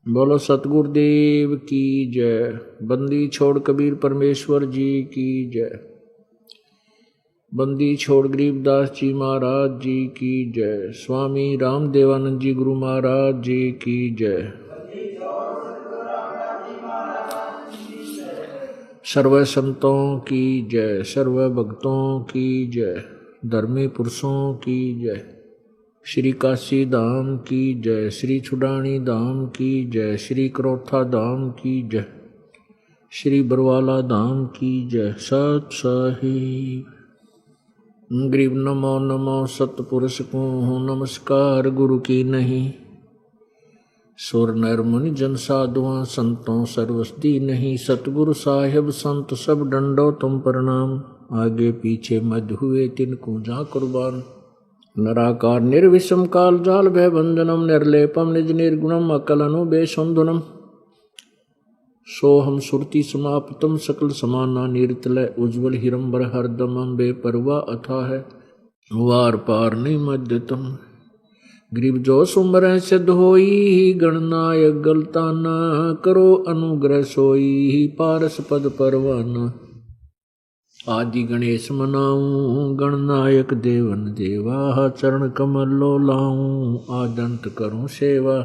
बोलो सतगुरुदेव की जय। बंदी छोड़ कबीर परमेश्वर जी की जय। बंदी छोड़ गरीबदास जी महाराज जी की जय। स्वामी रामदेवानंद जी गुरु महाराज जी की जय। सर्व संतों की जय, सर्व भक्तों की जय, धर्मी पुरुषों की जय। श्री काशी धाम की जय, श्री छुडानी धाम की जय, श्री करोथा धाम की जय, श्री बरवाला धाम की जय। सत साहिब गरीब नमो नमो सतपुरुष को नमस्कार गुरु की नहीं। सुर नर मुनि जन साधुआं संतों सर्वस्ती नहीं। सतगुरु साहिब संत सब डंडो तुम प्रणाम। आगे पीछे मध्य हुए तिनको जा कुर्बान। नराकार निर्विषम काल जाल भय भंजनम निर्लेपम निज निर्गुणम अकलनु बेसुंदुनम। सोहम सुरति समापितम सकल समाना निर्तलय उज्ज्वल हिरंबर हरदमम बेपरवा अथा है वार पार नहीं मध्यतम। गरीब जो सुमर सिद्ध होई गणनायक गलता न करो अनुग्रह सोई पारस पद परवाना। आदि गणेश मनाऊं गणनायक देवन देवा चरण कमल लो लाऊं आदंत करूं सेवा।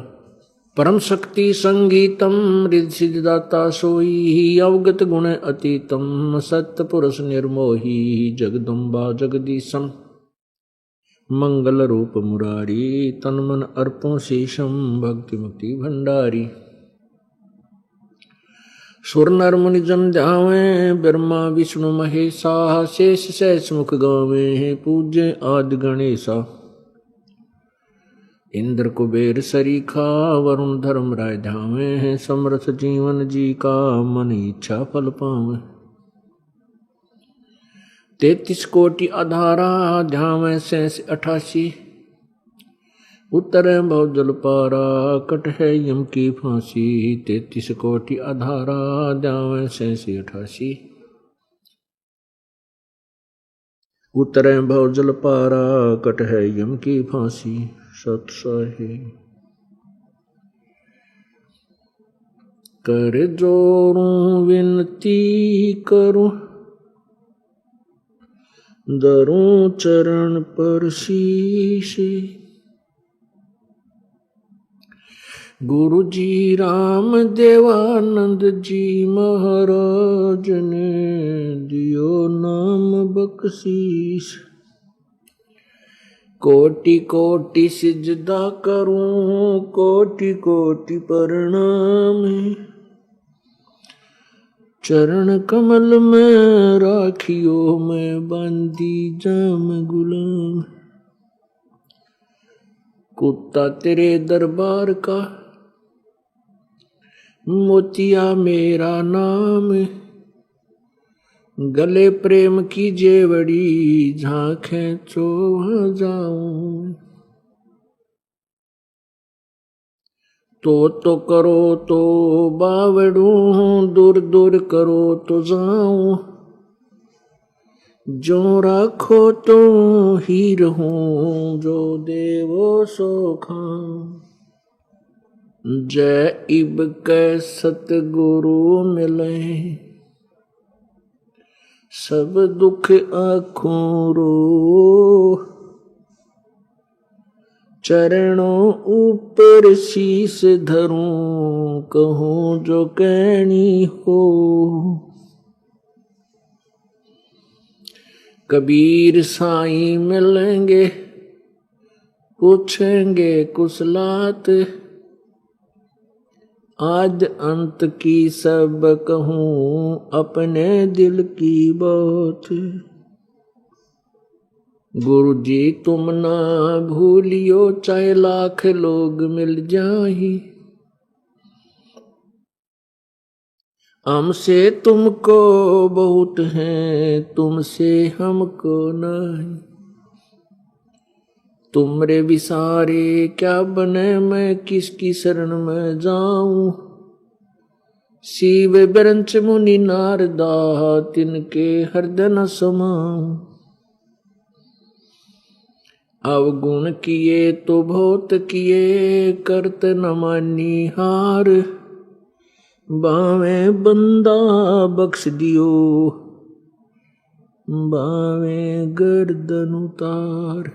परम शक्ति संगीतम रिद्धि सिद्धिदाता सोई अवगत गुण अतीतम सत्य पुरुष निर्मोही जगदम्बा जगदीशम। मंगल रूप मुरारी तन मन अर्पों शीशम भक्ति मुक्ति भंडारी। सुर नर मुनि जन ध्यावे ब्रह्मा विष्णु महेशा शेष सहस मुख गावे पूज्य आदि गणेशा। इंद्र कुबेर सरीखा वरुण धर्म राय ध्यावे समर्थ जीवन जी का मन इच्छा फल पावे। 33 कोटि आधारा ध्यावे 88 उत्तर भव जल पारा कट है यम की फांसी। 33 कोटि आधारा ध्यावे 88 उत्तर भव जल पारा कट है यम की फांसी। सत साहिब कर जोरूं विनती करूं दरूं चरण पर शीश। गुरु जी राम देवानंद जी महाराज ने दियो नाम बख्शीश। कोटि कोटि सिजदा करूं कोटि कोटि प्रणाम। चरण कमल में राखियो मैं बंदी जाम गुलाम। कुत्ता तेरे दरबार का मोतिया मेरा नाम। गले प्रेम की जेवड़ी झांखें चो जाऊं। तो करो तो बावड़ूं दूर दूर करो तो जाऊं। जो राखो तो ही रहूं जो देवो सो खाऊं। जय इब कै सतगुरु मिले सब दुख आँखों रो। चरणों ऊपर शीस धरूं कहूं जो कहनी हो। कबीर साईं मिलेंगे पूछेंगे कुशलात। आज अंत की सब कहूं अपने दिल की बात। गुरु जी तुम ना भूलियो चाहे लाख लोग मिल जाही। हमसे तुमको बहुत है तुमसे हमको नहीं। तुमरे विसारे क्या बने मैं किसकी शरण में जाऊं। शिव ब्रंच मुनि नारदा तिनके हृदय न समाऊं। अवगुण किए तो बहुत किए, करत न मानी हार। बावे बंदा बख्श दियो, बावे गर्दन उतार।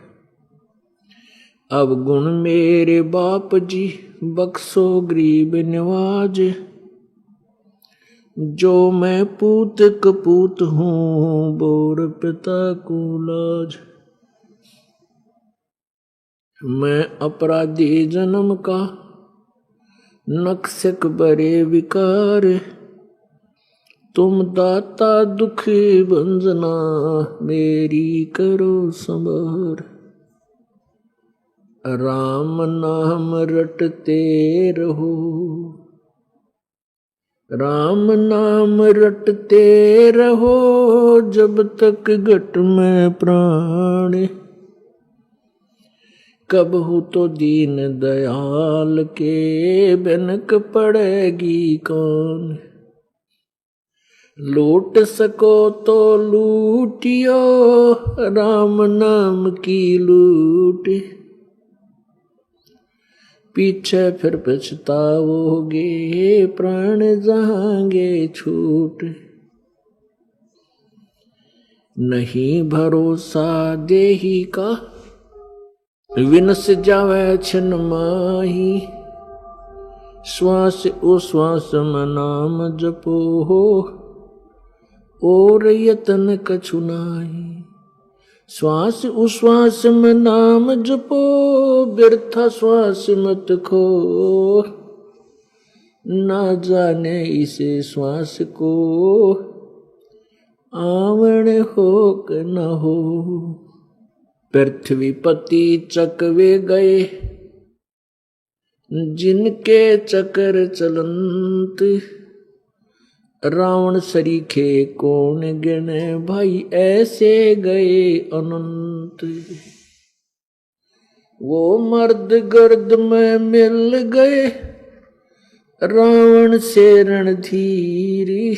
अवगुण मेरे बाप जी, बख्शो गरीब नवाज। जो मैं पूत कपूत हूँ, बोर पिता को लाज। मैं अपराधी जन्म का, नक्सक बरे विकार। तुम दाता दुखी भंजना, मेरी करो संभार। राम नाम रटते रहो, राम नाम रटते रहो, जब तक घट में प्राण। कब हो तो दीन दयाल के, बनक पड़ेगी कौन। लूट सको तो लूटियो, राम नाम की लूट। पीछे फिर पछताओगे, प्राण जाएंगे छूट। नहीं भरोसा देही का, विनस जावे छिन माही। श्वास उश्वास में नाम जपो हो, और यतन कछु नाही। श्वास उश्वास में नाम जपो, व्यर्थ श्वास मत खो। ना जाने इसे श्वास को, आवण हो कि न हो। पृथ्वीपति चकवे गए, जिनके चक्र चलंत। रावण सरीखे कौन गिने, भाई ऐसे गए अनंत। वो मर्द गर्द में मिल गए, रावण से रणधीरी।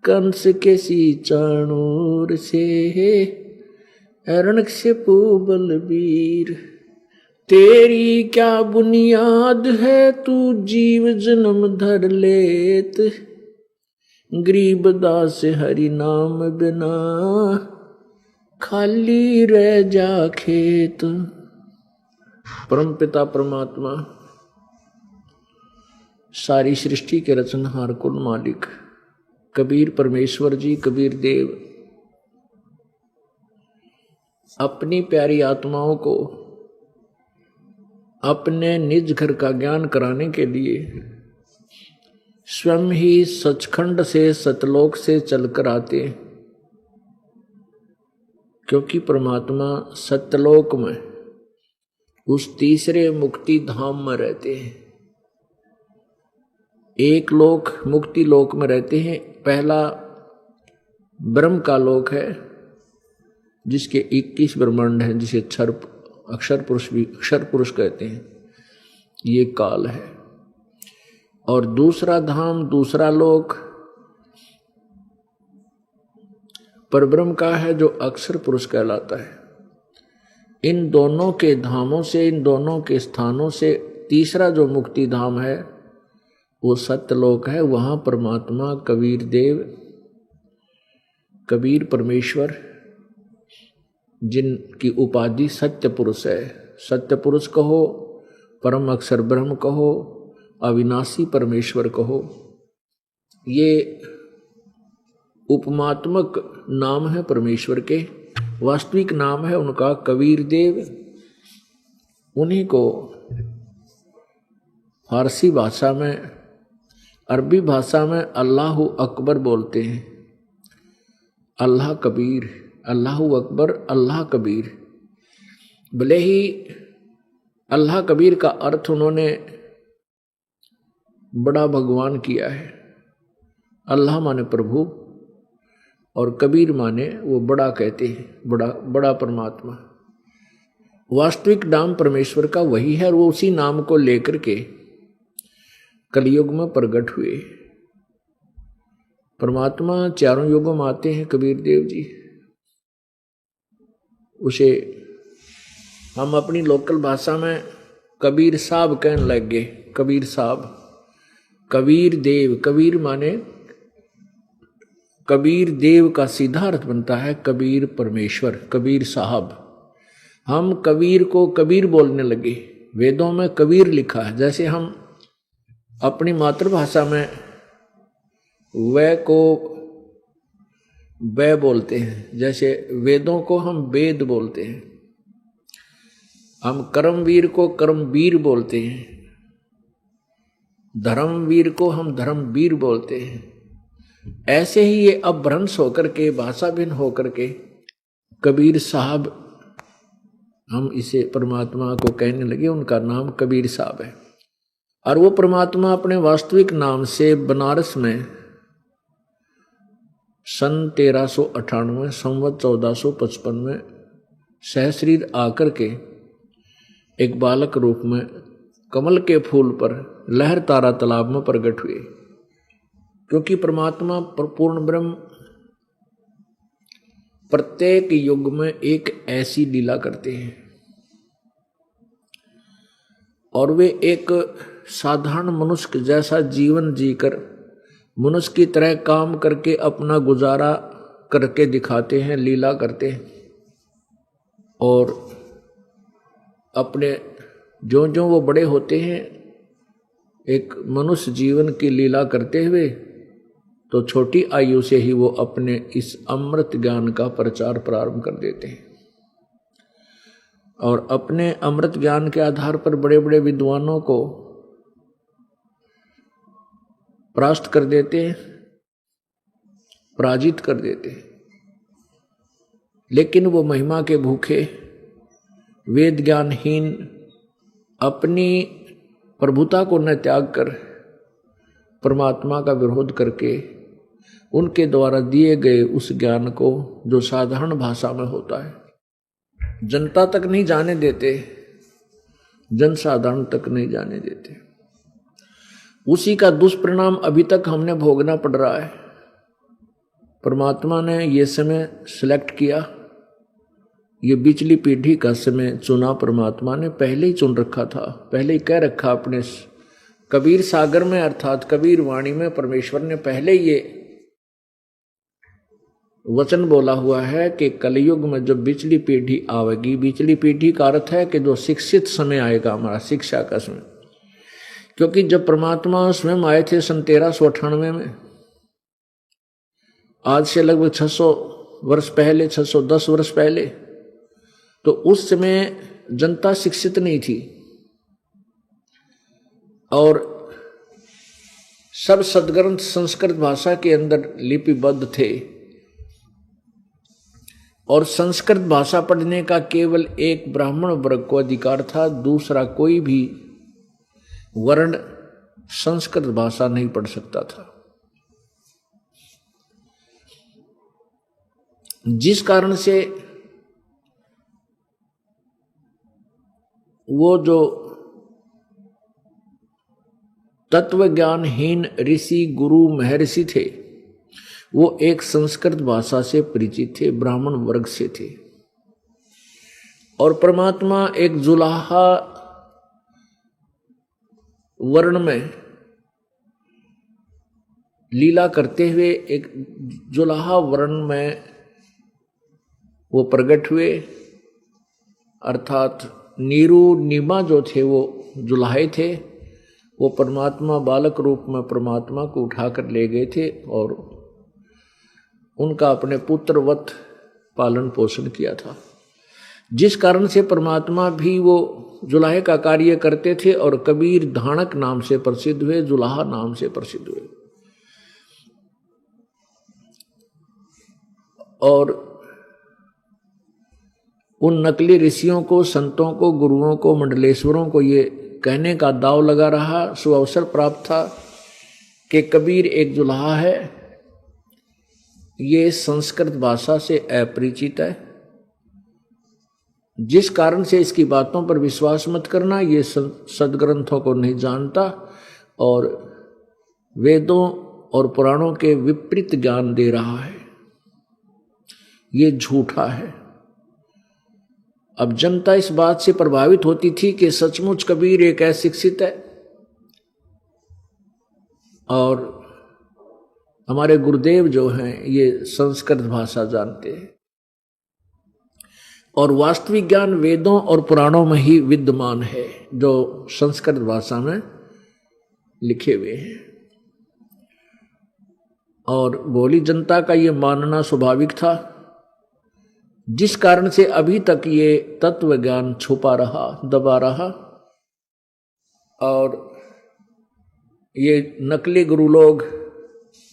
कंस के सी चाणूर से, हिरण्यकशिपु बलबीर। तेरी क्या बुनियाद है, तू जीव जन्म धर लेत। गरीब दास हरि नाम बिना, खाली रह जा खेत। परम पिता परमात्मा, सारी सृष्टि के रचनहार कुल मालिक कबीर परमेश्वर जी, कबीर देव अपनी प्यारी आत्माओं को अपने निज घर का ज्ञान कराने के लिए स्वयं ही सचखंड से, सतलोक से चलकर आते। क्योंकि परमात्मा सतलोक में उस तीसरे मुक्ति धाम में रहते हैं। एक लोक मुक्ति लोक में रहते हैं, पहला ब्रह्म का लोक है, जिसके 21 ब्रह्मांड हैं, जिसे अक्षर पुरुष भी अक्षर पुरुष कहते हैं। ये काल है। और दूसरा धाम, दूसरा लोक परब्रह्म का है, जो अक्षर पुरुष कहलाता है। इन दोनों के धामों से, इन दोनों के स्थानों से तीसरा जो मुक्ति धाम है, वो सत्यलोक है। वहां परमात्मा कबीर देव, कबीर परमेश्वर, जिनकी उपाधि सत्य पुरुष है। सत्य पुरुष कहो, परम अक्षर ब्रह्म कहो, अविनाशी परमेश्वर कहो, ये उपमात्मक नाम है परमेश्वर के। वास्तविक नाम है उनका कबीर देव। उन्हीं को फारसी भाषा में, अरबी भाषा में अल्लाहु अकबर बोलते हैं। अल्लाह कबीर, अल्लाहु अकबर, अल्लाह कबीर। भले ही अल्लाह कबीर का अर्थ उन्होंने बड़ा भगवान किया है। अल्लाह माने प्रभु और कबीर माने वो बड़ा कहते हैं, बड़ा परमात्मा। वास्तविक नाम परमेश्वर का वही है और वो उसी नाम को लेकर के कलयुग में प्रकट हुए। परमात्मा चारों युगों में आते हैं कबीर देव जी। उसे हम अपनी लोकल भाषा में कबीर साहब कहने लग गए। कबीर साहब, कबीर देव, कबीर माने कबीर देव का सीधा अर्थ बनता है कबीर परमेश्वर, कबीर साहब। हम कबीर को कबीर बोलने लगे। वेदों में कबीर लिखा है। जैसे हम अपनी मातृभाषा में वह को वह बोलते हैं, जैसे वेदों को हम वेद बोलते हैं, हम कर्मवीर को कर्मवीर बोलते हैं, धर्मवीर को हम धर्मवीर बोलते हैं। ऐसे ही ये अपभ्रंश होकर के, भाषा भिन्न होकर के कबीर साहब, हम इसे परमात्मा को कहने लगे। उनका नाम कबीर साहब है। और वो परमात्मा अपने वास्तविक नाम से बनारस में सन 1398 संवत 1455 में सहशरीर आकर के एक बालक रूप में कमल के फूल पर लहर तारा तालाब में प्रकट हुए। क्योंकि परमात्मा पूर्ण ब्रह्म प्रत्येक युग में एक ऐसी लीला करते हैं और वे एक साधारण मनुष्य जैसा जीवन जीकर मनुष्य की तरह काम करके अपना गुजारा करके दिखाते हैं, लीला करते हैं। और अपने जो जो वो बड़े होते हैं एक मनुष्य जीवन की लीला करते हुए, तो छोटी आयु से ही वो अपने इस अमृत ज्ञान का प्रचार प्रारंभ कर देते हैं और अपने अमृत ज्ञान के आधार पर बड़े बड़े विद्वानों को परास्त कर देते हैं, पराजित कर देते हैं। लेकिन वो महिमा के भूखे, वेद ज्ञानहीन, अपनी प्रभुता को न त्याग कर परमात्मा का विरोध करके उनके द्वारा दिए गए उस ज्ञान को, जो साधारण भाषा में होता है, जनता तक नहीं जाने देते, जनसाधारण तक नहीं जाने देते। उसी का दुष्परिणाम अभी तक हमने भोगना पड़ रहा है। परमात्मा ने ये समय सिलेक्ट किया, ये बिचली पीढ़ी का समय चुना। परमात्मा ने पहले ही चुन रखा था, पहले ही कह रखा अपने कबीर सागर में, अर्थात कबीर वाणी में परमेश्वर ने पहले ये वचन बोला हुआ है कि कलयुग में जब बिचली पीढ़ी आवेगी, बिचली पीढ़ी का अर्थ है कि जो शिक्षित समय आएगा, हमारा शिक्षा का समय। क्योंकि जब परमात्मा स्वयं आए थे सन 1398 में, आज से लगभग 600 वर्ष पहले, 610 वर्ष पहले, तो उस समय जनता शिक्षित नहीं थी और सब सदग्रंथ संस्कृत भाषा के अंदर लिपिबद्ध थे और संस्कृत भाषा पढ़ने का केवल एक ब्राह्मण वर्ग को अधिकार था, दूसरा कोई भी वर्ण संस्कृत भाषा नहीं पढ़ सकता था। जिस कारण से वो जो तत्व ज्ञानहीन ऋषि गुरु महर्षि थे, वो एक संस्कृत भाषा से परिचित थे, ब्राह्मण वर्ग से थे। और परमात्मा एक जुलाहा वर्ण में लीला करते हुए, एक जुलाहा वर्ण में वो प्रकट हुए, अर्थात नीरू नीमा जो थे वो जुलाहे थे। वो परमात्मा बालक रूप में परमात्मा को उठाकर ले गए थे और उनका अपने पुत्रवत पालन पोषण किया था। जिस कारण से परमात्मा भी वो जुलाहे का कार्य करते थे और कबीर धानक नाम से प्रसिद्ध हुए, जुलाहा नाम से प्रसिद्ध हुए। और उन नकली ऋषियों को, संतों को, गुरुओं को, मंडलेश्वरों को ये कहने का दाव लगा रहा, सुअवसर प्राप्त था कि कबीर एक जुलाहा है, ये संस्कृत भाषा से अपरिचित है, जिस कारण से इसकी बातों पर विश्वास मत करना, ये सदग्रंथों को नहीं जानता और वेदों और पुराणों के विपरीत ज्ञान दे रहा है, ये झूठा है। अब जनता इस बात से प्रभावित होती थी कि सचमुच कबीर एक अशिक्षित है और हमारे गुरुदेव जो हैं ये संस्कृत भाषा जानते हैं और वास्तविक ज्ञान वेदों और पुराणों में ही विद्यमान है जो संस्कृत भाषा में लिखे हुए हैं। और भोली जनता का ये मानना स्वाभाविक था, जिस कारण से अभी तक ये तत्व ज्ञान छुपा रहा, दबा रहा। और ये नकली गुरु लोग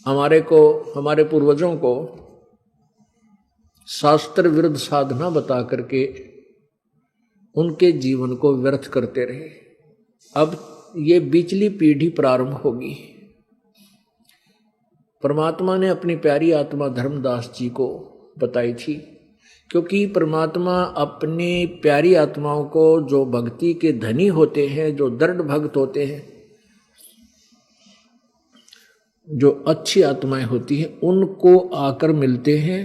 हमारे पूर्वजों को शास्त्र विरुद्ध साधना बता करके उनके जीवन को व्यर्थ करते रहे। अब ये बिचली पीढ़ी प्रारंभ होगी। परमात्मा ने अपनी प्यारी आत्मा धर्मदास जी को बताई थी, क्योंकि परमात्मा अपनी प्यारी आत्माओं को, जो भक्ति के धनी होते हैं, जो दृढ़ भक्त होते हैं, जो अच्छी आत्माएं होती हैं, उनको आकर मिलते हैं,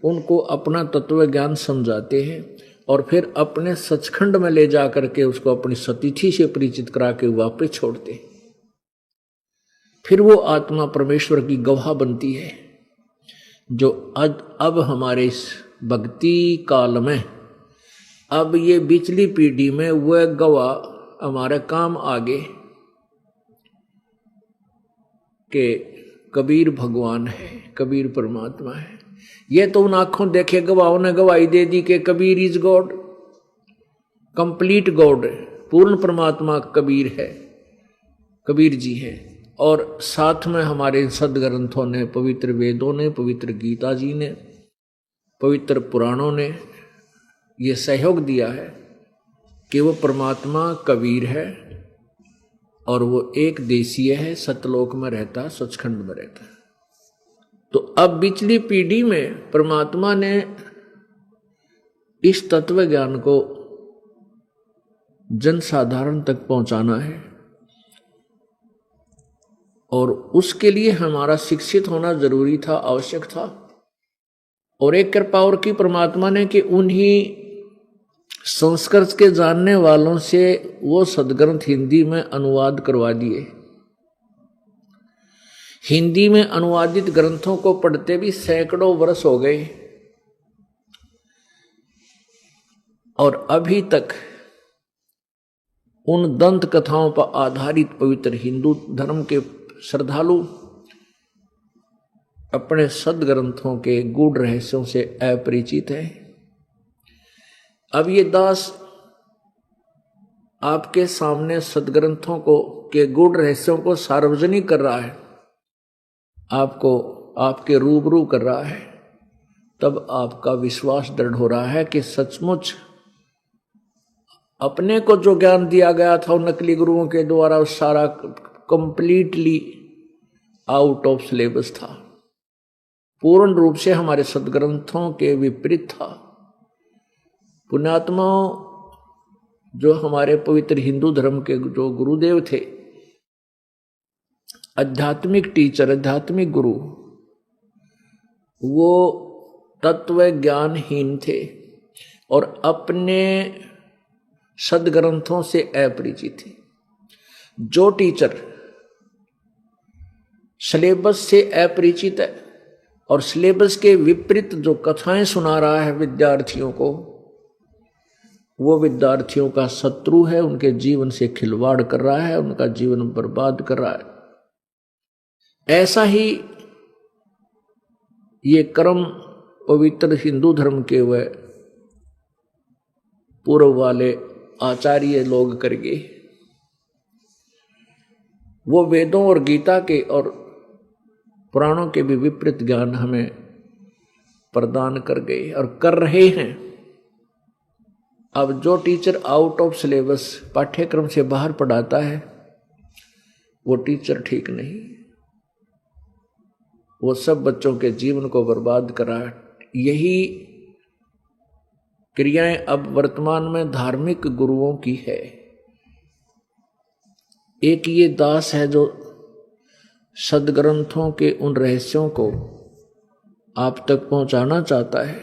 उनको अपना तत्व ज्ञान समझाते हैं और फिर अपने सचखंड में ले जा करके उसको अपनी सतिथि से परिचित करा के वापस छोड़ते हैं। फिर वो आत्मा परमेश्वर की गवाह बनती है, जो अब हमारे इस भक्ति काल में, अब ये बिचली पीढ़ी में वह गवाह हमारे काम आगे के कबीर भगवान है, कबीर परमात्मा है। ये तो उन आंखों देखे गवाहों ने गवाही दे दी कि Kabir is God, complete God, पूर्ण परमात्मा कबीर है, कबीर जी हैं। और साथ में हमारे सदग्रंथों ने, पवित्र वेदों ने, पवित्र गीता जी ने, पवित्र पुराणों ने ये सहयोग दिया है कि वो परमात्मा कबीर है और वो एक देशीय है, सतलोक में रहता है, सचखंड में रहता है। तो अब पिछली पीढ़ी में परमात्मा ने इस तत्व ज्ञान को जनसाधारण तक पहुंचाना है और उसके लिए हमारा शिक्षित होना जरूरी था, आवश्यक था। और एक कृपा और की परमात्मा ने कि उन्हीं संस्कृत के जानने वालों से वो सदग्रंथ हिंदी में अनुवाद करवा दिए। हिंदी में अनुवादित ग्रंथों को पढ़ते भी सैकड़ों वर्ष हो गए और अभी तक उन दंत कथाओं पर आधारित पवित्र हिंदू धर्म के श्रद्धालु अपने सदग्रंथों के गूढ़ रहस्यों से अपरिचित हैं। अब ये दास आपके सामने सदग्रंथों को के गूढ़ रहस्यों को सार्वजनिक कर रहा है, आपको आपके रूबरू कर रहा है, तब आपका विश्वास दृढ़ हो रहा है कि सचमुच अपने को जो ज्ञान दिया गया था उन नकली गुरुओं के द्वारा, उस सारा कंप्लीटली आउट ऑफ सिलेबस था, पूर्ण रूप से हमारे सदग्रंथों के विपरीत था। पुण्यात्माओं, जो हमारे पवित्र हिंदू धर्म के जो गुरुदेव थे, आध्यात्मिक टीचर, आध्यात्मिक गुरु, वो तत्व ज्ञानहीन थे और अपने सदग्रंथों से अपरिचित थे। जो टीचर सिलेबस से अपरिचित है और सिलेबस के विपरीत जो कथाएं सुना रहा है विद्यार्थियों को, वो विद्यार्थियों का शत्रु है, उनके जीवन से खिलवाड़ कर रहा है, उनका जीवन बर्बाद कर रहा है। ऐसा ही ये कर्म पवित्र हिंदू धर्म के वे पूर्व वाले आचार्य लोग करके वो वेदों और गीता के और पुराणों के भी विपरीत ज्ञान हमें प्रदान कर गए और कर रहे हैं। अब जो टीचर आउट ऑफ सिलेबस, पाठ्यक्रम से बाहर पढ़ाता है, वो टीचर ठीक नहीं, वो सब बच्चों के जीवन को बर्बाद कर रहा है। यही क्रियाएं अब वर्तमान में धार्मिक गुरुओं की है। एक ये दास है जो सदग्रंथों के उन रहस्यों को आप तक पहुंचाना चाहता है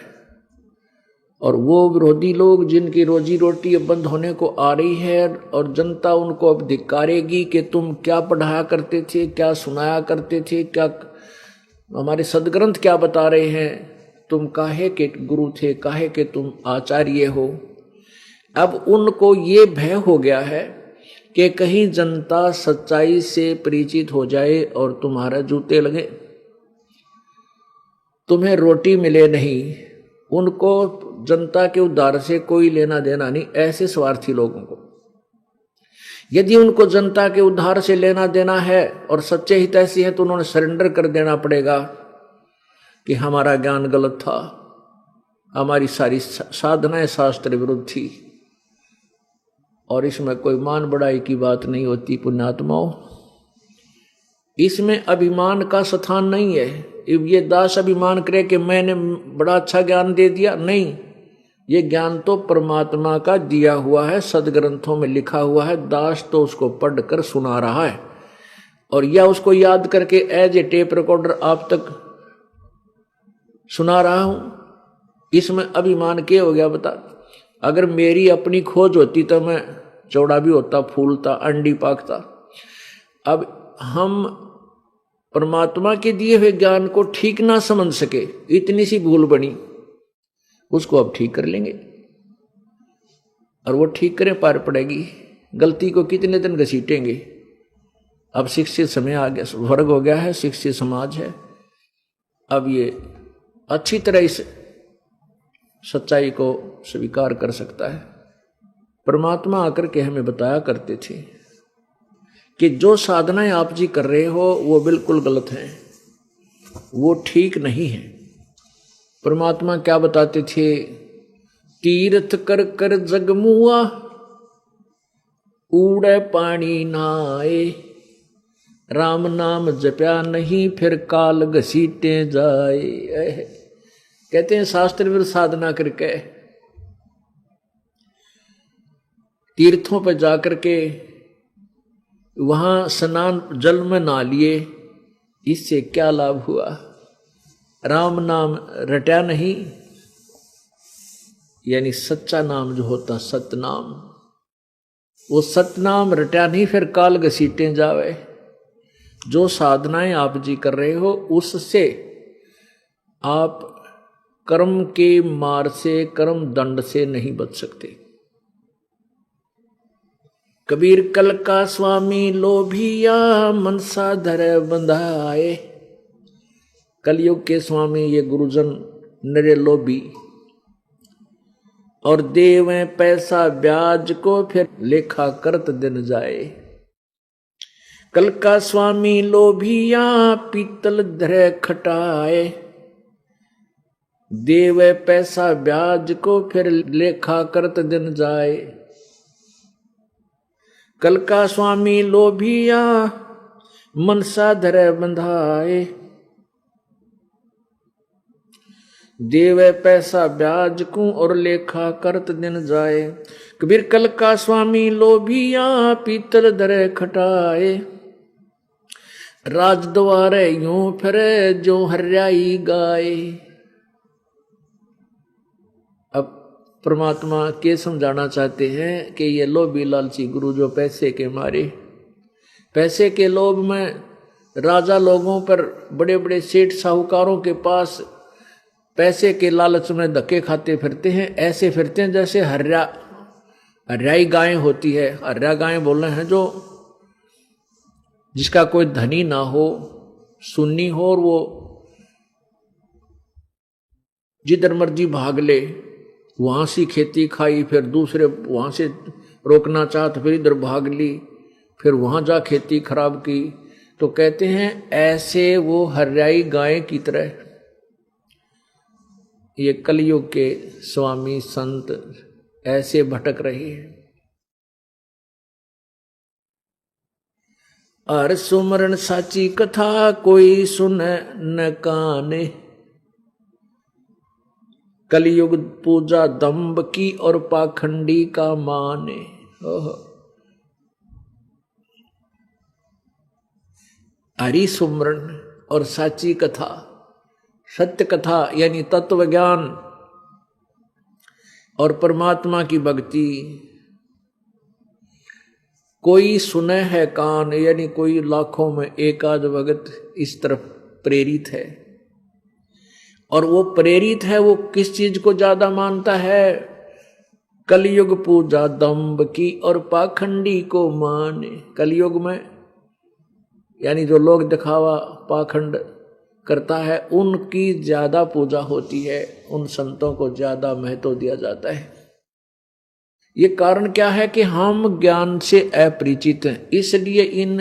और वो विरोधी लोग जिनकी रोजी रोटी अब बंद होने को आ रही है और जनता उनको अब धिक्कारेगी कि तुम क्या पढ़ाया करते थे, क्या सुनाया करते थे, क्या हमारे सदग्रंथ क्या बता रहे हैं, तुम काहे के गुरु थे, काहे के तुम आचार्य हो। अब उनको ये भय हो गया है कि कहीं जनता सच्चाई से परिचित हो जाए और तुम्हारे जूते लगे, तुम्हें रोटी मिले नहीं। उनको जनता के उद्धार से कोई लेना देना नहीं, ऐसे स्वार्थी लोगों को। यदि उनको जनता के उद्धार से लेना देना है और सच्चे हितैषी है तो उन्होंने सरेंडर कर देना पड़ेगा कि हमारा ज्ञान गलत था, हमारी सारी साधनाएं शास्त्र विरुद्ध थी। और इसमें कोई मान बढ़ाई की बात नहीं होती पुण्यात्माओं, इसमें अभिमान का स्थान नहीं है। ये दास अभिमान करे कि मैंने बड़ा अच्छा ज्ञान दे दिया, नहीं, ये ज्ञान तो परमात्मा का दिया हुआ है, सदग्रंथों में लिखा हुआ है। दास तो उसको पढ़कर सुना रहा है और या उसको याद करके एज ए टेप रिकॉर्डर आप तक सुना रहा हूं। इसमें अभिमान क्या हो गया बता। अगर मेरी अपनी खोज होती तो मैं चौड़ा भी होता, फूलता, अंडी पाकता। अब हम परमात्मा के दिए हुए ज्ञान को ठीक ना समझ सके, इतनी सी भूल बनी, उसको अब ठीक कर लेंगे और वो ठीक करें पार पड़ेगी। गलती को कितने दिन घसीटेंगे। अब शिक्षित समय आ गया, वर्ग हो गया है, शिक्षित समाज है। अब ये अच्छी तरह इस सच्चाई को स्वीकार कर सकता है। परमात्मा आकर के हमें बताया करते थे कि जो साधनाएं आप जी कर रहे हो वो बिल्कुल गलत हैं, वो ठीक नहीं है। परमात्मा क्या बताते थे, तीर्थ कर कर जगमुआ उड़े पानी नाए, राम नाम जप्या नहीं फिर काल घसीटे जाए। कहते हैं शास्त्र विरुद्ध साधना करके तीर्थों पर जाकर के वहां स्नान जल में नहा लिए, इससे क्या लाभ हुआ। राम नाम रटा नहीं, यानी सच्चा नाम जो होता सतनाम, वो सतनाम रटा नहीं फिर काल घसीटे जावे। जो साधनाएं आप जी कर रहे हो उससे आप कर्म के मार से, कर्म दंड से नहीं बच सकते। कबीर कल का स्वामी लोभिया मनसा धर बंधाए। कलयुग के स्वामी ये गुरुजन नरे लोभी और देवें पैसा ब्याज को फिर लेखा करत दिन जाए। कल का स्वामी लोभिया पीतल धरे खटाए, देवे पैसा ब्याज को फिर लेखा करत दिन जाए। कल का स्वामी लोभिया मनसा धरे बंधाए, देवे पैसा ब्याज को और लेखा करत दिन जाए। कबीर कल का स्वामी लोभिया पीतल धरे खटाए, राज द्वारे यूं फिरे जो हरियाई गाए। अब परमात्मा के समझाना चाहते हैं कि ये लोभी लालची गुरु जो पैसे के मारे, पैसे के लोभ में राजा लोगों पर, बड़े बड़े सेठ साहूकारों के पास पैसे के लालच में धक्के खाते फिरते हैं। ऐसे फिरते हैं जैसे हरियाई गाय होती है। हरिया गाय बोल रहे हैं जो जिसका कोई धनी ना हो, सुन्नी हो और वो जिधर मर्जी भाग ले, वहां से खेती खाई, फिर दूसरे वहां से रोकना चाहते फिर इधर भाग ली, फिर वहां जा खेती खराब की। तो कहते हैं ऐसे वो हरियाई गाय की तरह ये कलयुग के स्वामी संत ऐसे भटक रहे हैं। हर सुमरन साची कथा कोई सुने न काने, कलयुग पूजा दंभ की और पाखंडी का माने। हरि सुमरन और साची कथा, सत्य कथा यानी तत्व ज्ञान, और परमात्मा की भक्ति कोई सुने है कान, यानी कोई लाखों में एक आध भगत इस तरफ प्रेरित है। और वो प्रेरित है, वो किस चीज को ज्यादा मानता है? कलयुग पूजा दंभ की और पाखंडी को माने। कलयुग में यानी जो लोग दिखावा पाखंड करता है उनकी ज्यादा पूजा होती है, उन संतों को ज्यादा महत्व दिया जाता है। ये कारण क्या है कि हम ज्ञान से अपरिचित हैं, इसलिए इन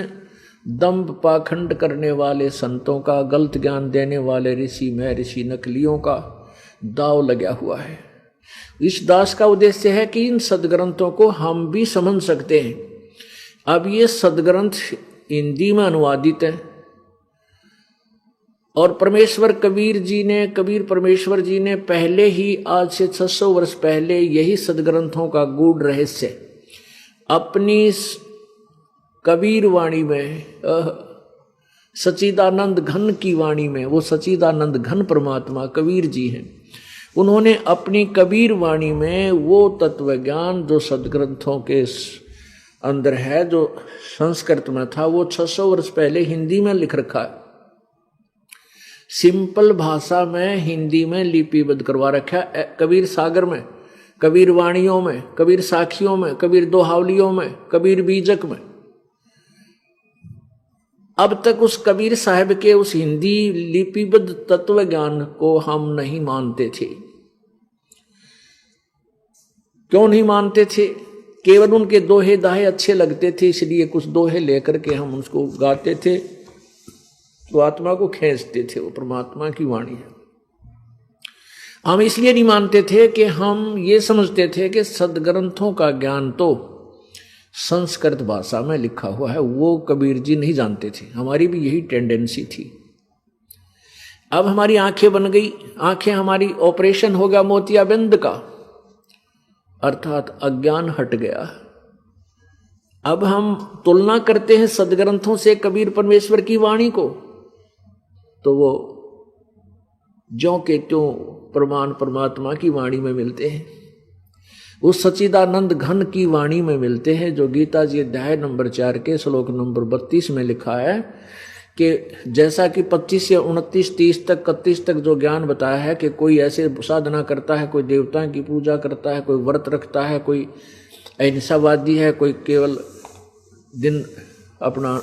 दंभ पाखंड करने वाले संतों का, गलत ज्ञान देने वाले ऋषि में ऋषि नकलियों का दाव लगा हुआ है। इस दास का उद्देश्य है कि इन सदग्रंथों को हम भी समझ सकते हैं। अब ये सदग्रंथ हिंदी में अनुवादित है और कबीर परमेश्वर जी ने पहले ही, आज से 600 वर्ष पहले, यही सदग्रंथों का गूढ़ रहस्य अपनी कबीर वाणी में, सच्चिदानंद घन की वाणी में, वो सच्चिदानंद घन परमात्मा कबीर जी हैं, उन्होंने अपनी कबीर वाणी में वो तत्व ज्ञान जो सदग्रंथों के अंदर है, जो संस्कृत में था, वो 600 वर्ष पहले हिंदी में लिख रखा है। सिंपल भाषा में हिंदी में लिपिबद्ध करवा रखा है, कबीर सागर में, कबीर वाणियों में, कबीर साखियों में, कबीर दोहावलियों में, कबीर बीजक में। अब तक उस कबीर साहब के उस हिंदी लिपिबद्ध तत्व ज्ञान को हम नहीं मानते थे। क्यों नहीं मानते थे? केवल उनके दोहे दाहे अच्छे लगते थे, इसलिए कुछ दोहे लेकर के हम उसको गाते थे, तो आत्मा को खींचते थे। वो परमात्मा की वाणी है। हम इसलिए नहीं मानते थे कि हम ये समझते थे कि सदग्रंथों का ज्ञान तो संस्कृत भाषा में लिखा हुआ है, वो कबीर जी नहीं जानते थे। हमारी भी यही टेंडेंसी थी। अब हमारी आंखें बन गई, आंखें हमारी ऑपरेशन हो गया मोतियाबिंद का, अर्थात अज्ञान हट गया। अब हम तुलना करते हैं सदग्रंथों से कबीर परमेश्वर की वाणी को, तो वो ज्यों के त्यों प्रमाण परमात्मा की वाणी में मिलते हैं, उस सच्चिदानंद घन की वाणी में मिलते हैं, जो गीता जी अध्याय नंबर 4 के श्लोक नंबर 32 में लिखा है कि जैसा कि 25 से 29, 30 तक, 31 तक जो ज्ञान बताया है कि कोई ऐसे साधना करता है, कोई देवताओं की पूजा करता है, कोई व्रत रखता है, कोई अहिंसावादी है, कोई केवल दिन अपना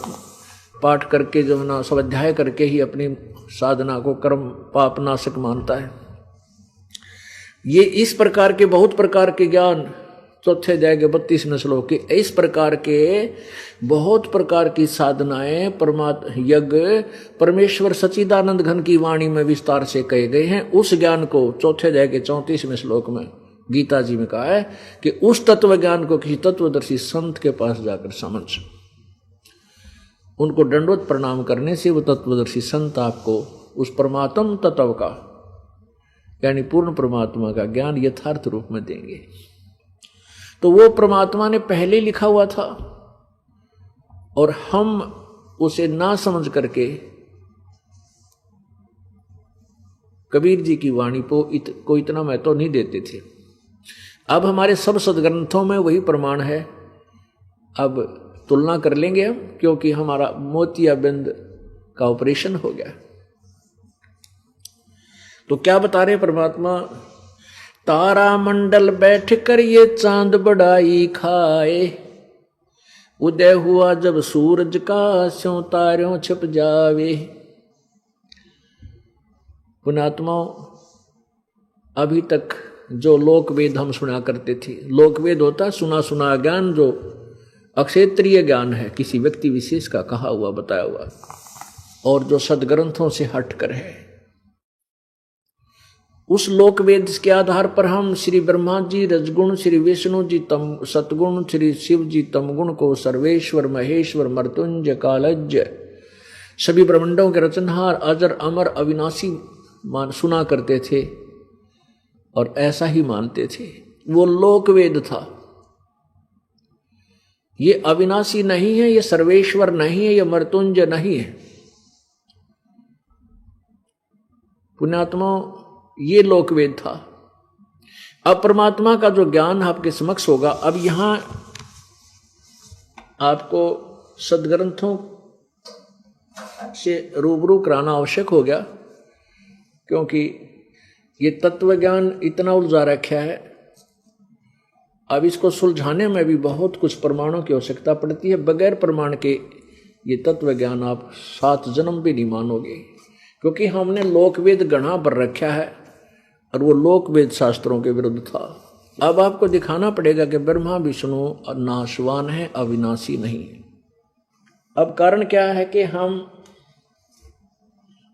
पाठ करके जो है ना स्वाध्याय करके ही अपनी साधना को कर्म पाप नाशक मानता है। ये इस प्रकार के बहुत प्रकार के ज्ञान चौथे अध्याय के 32वें श्लोक के, इस प्रकार के बहुत प्रकार की साधनाएं यज्ञ परमेश्वर सच्चिदानंद घन की वाणी में विस्तार से कहे गए हैं। उस ज्ञान को चौथे अध्याय के 34वें श्लोक में गीता जी में कहा है कि उस तत्व ज्ञान को किसी तत्वदर्शी संत के पास जाकर समझ, उनको दंडवत प्रणाम करने से वो तत्वदर्शी संत आपको उस परमात्म तत्व का, यानी पूर्ण परमात्मा का ज्ञान यथार्थ रूप में देंगे। तो वो परमात्मा ने पहले लिखा हुआ था और हम उसे ना समझ करके कबीर जी की वाणी को इतना महत्व नहीं देते थे। अब हमारे सब सदग्रंथों में वही प्रमाण है। अब तुलना कर लेंगे हम, क्योंकि हमारा मोतियाबिंद का ऑपरेशन हो गया। तो क्या बता रहे परमात्मा? तारा मंडल बैठ कर ये चांद बड़ाई खाए, उदय हुआ जब सूरज का स्यों तारों छिप जावे। पुण्यात्माओं, अभी तक जो लोकवेद हम सुना करते थे, लोकवेद होता सुना सुना ज्ञान, जो अक्षेत्रीय ज्ञान है, किसी व्यक्ति विशेष का कहा हुआ बताया हुआ, और जो सदग्रंथों से हटकर है। उस लोकवेद के आधार पर हम श्री ब्रह्मा जी रजगुण, श्री विष्णु जी सतगुण, श्री शिव जी तमगुण को सर्वेश्वर महेश्वर मर्त्युंजय कालज्य सभी ब्रह्मांडों के रचनहार अजर अमर अविनाशी सुना करते थे और ऐसा ही मानते थे। वो लोकवेद था। ये अविनाशी नहीं है, ये सर्वेश्वर नहीं है, ये मर्त्युंजय नहीं है। पुण्यात्माओं, ये लोकवेद था। अब परमात्मा का जो ज्ञान आपके समक्ष होगा, अब यहां आपको सदग्रंथों से रूबरू कराना आवश्यक हो गया, क्योंकि ये तत्व ज्ञान इतना उलझा रखा है। अब इसको सुलझाने में भी बहुत कुछ प्रमाणों की आवश्यकता पड़ती है। बगैर प्रमाण के ये तत्व ज्ञान आप 7 जन्म भी नहीं मानोगे, क्योंकि हमने लोकवेद गढ़ा पर रखा है और वो लोकवेद शास्त्रों के विरुद्ध था। अब आपको दिखाना पड़ेगा कि ब्रह्मा विष्णु नाशवान है, अविनाशी नहीं है। अब कारण क्या है कि हम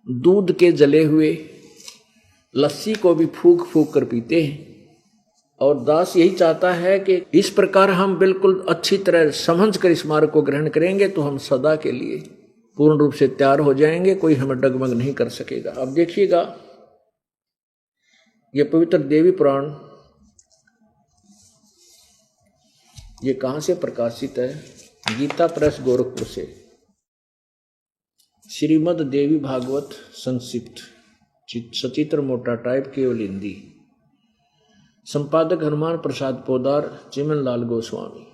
दूध के जले हुए लस्सी को भी फूंक फूंक कर पीते हैं, और दास यही चाहता है कि इस प्रकार हम बिल्कुल अच्छी तरह समझ कर इस मार्ग को ग्रहण करेंगे तो हम सदा के लिए पूर्ण रूप से तैयार हो जाएंगे, कोई हमें डगमग नहीं कर सकेगा। अब देखिएगा, ये पवित्र देवी पुराण ये कहां से प्रकाशित है? गीता प्रेस गोरखपुर से। श्रीमद देवी भागवत संक्षिप्त, सचित्र मोटा टाइप, केवल हिंदी। संपादक हनुमान प्रसाद पोदार, चिमन लाल गोस्वामी।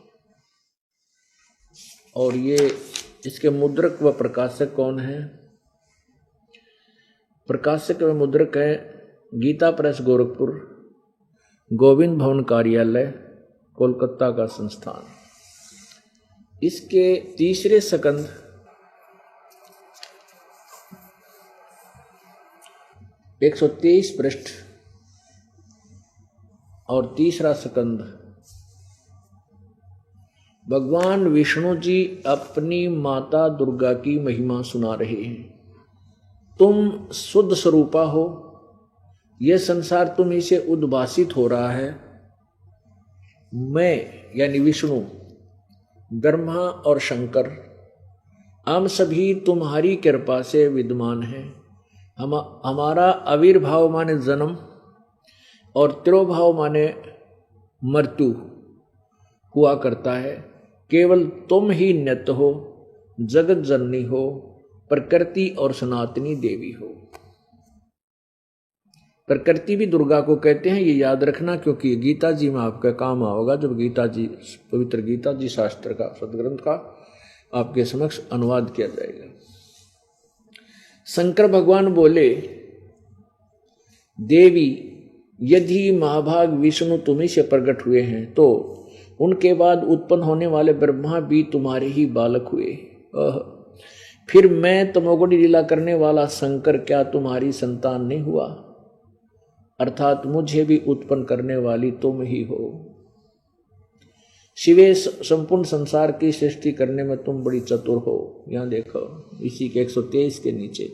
और ये इसके मुद्रक व प्रकाशक कौन है? प्रकाशक व मुद्रक है गीता प्रेस गोरखपुर, गोविंद भवन कार्यालय, कोलकाता का संस्थान। इसके तीसरे सकंद 123 पृष्ठ और तीसरा सकंद, भगवान विष्णु जी अपनी माता दुर्गा की महिमा सुना रहे हैं। तुम शुद्ध स्वरूपा हो, यह संसार तुम्ही से उद्भासित हो रहा है। मैं यानी विष्णु, ब्रह्मा और शंकर, हम सभी तुम्हारी कृपा से विद्यमान हैं। हमारा आविर्भाव माने जन्म और तिरोभाव माने मृत्यु हुआ करता है। केवल तुम ही नित्य हो, जगत जननी हो, प्रकृति और सनातनी देवी हो। प्रकृति भी दुर्गा को कहते हैं, ये याद रखना, क्योंकि गीता जी में आपका काम आओगा जब गीता जी, पवित्र गीता जी शास्त्र का, सदग्रंथ का आपके समक्ष अनुवाद किया जाएगा। शंकर भगवान बोले, देवी यदि महाभाग विष्णु तुम्ही से प्रकट हुए हैं तो उनके बाद उत्पन्न होने वाले ब्रह्मा भी तुम्हारे ही बालक हुए। फिर मैं तमोगुणी लीला करने वाला शंकर क्या तुम्हारी संतान नहीं हुआ? अर्थात मुझे भी उत्पन्न करने वाली तुम ही हो। शिवे संपूर्ण संसार की सृष्टि करने में तुम बड़ी चतुर हो। यहां देखो, इसी के 123 के नीचे,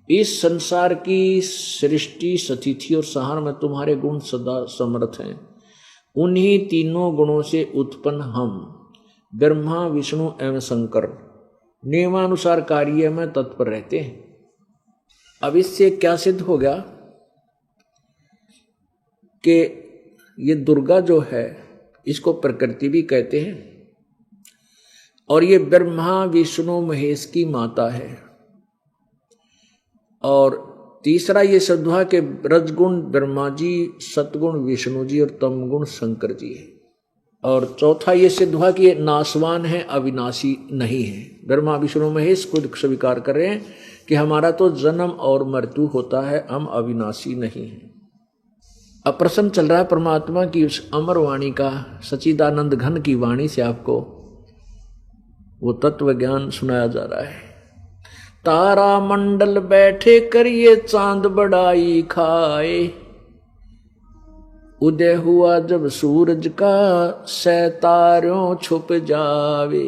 इस संसार की सृष्टि, स्थिति और संहार में तुम्हारे गुण सदा समर्थ हैं। उन्हीं तीनों गुणों से उत्पन्न हम ब्रह्मा, विष्णु एवं शंकर नियमानुसार कार्य में तत्पर रहते हैं। अब इससे क्या सिद्ध हो गया कि ये दुर्गा जो है, इसको प्रकृति भी कहते हैं, और ये ब्रह्मा विष्णु महेश की माता है। और तीसरा ये सिद्ध हुआ कि रजगुण ब्रह्मा जी, सतगुण विष्णु जी और तमगुण शंकर जी है। और चौथा ये सिद्ध हुआ कि ये नाशवान है, अविनाशी नहीं है। ब्रह्मा विष्णु महेश खुद स्वीकार कर रहे हैं कि हमारा तो जन्म और मृत्यु होता है, हम अविनाशी नहीं हैं। अब प्रश्न चल रहा है परमात्मा की उस अमर वाणी का, सच्चिदानंद घन की वाणी से आपको वो तत्व ज्ञान सुनाया जा रहा है। तारा मंडल बैठे करिए चांद बड़ाई खाए, उदय हुआ जब सूरज का सैतारों छुप जावे।